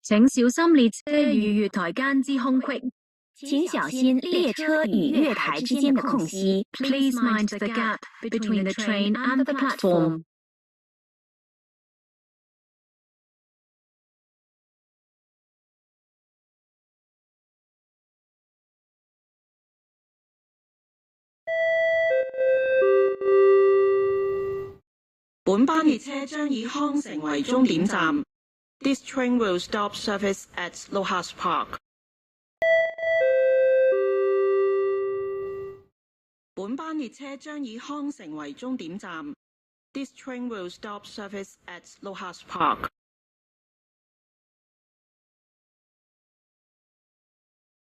請小心列車與月台間之空隙。請小心列車與月台之間的空隙。Please mind the gap between the train and the platform. 本班列車將以康城為終點站。This train will stop service at Lohas Park. 本班列車將以康城為終點站。This train will stop service at Lohas Park.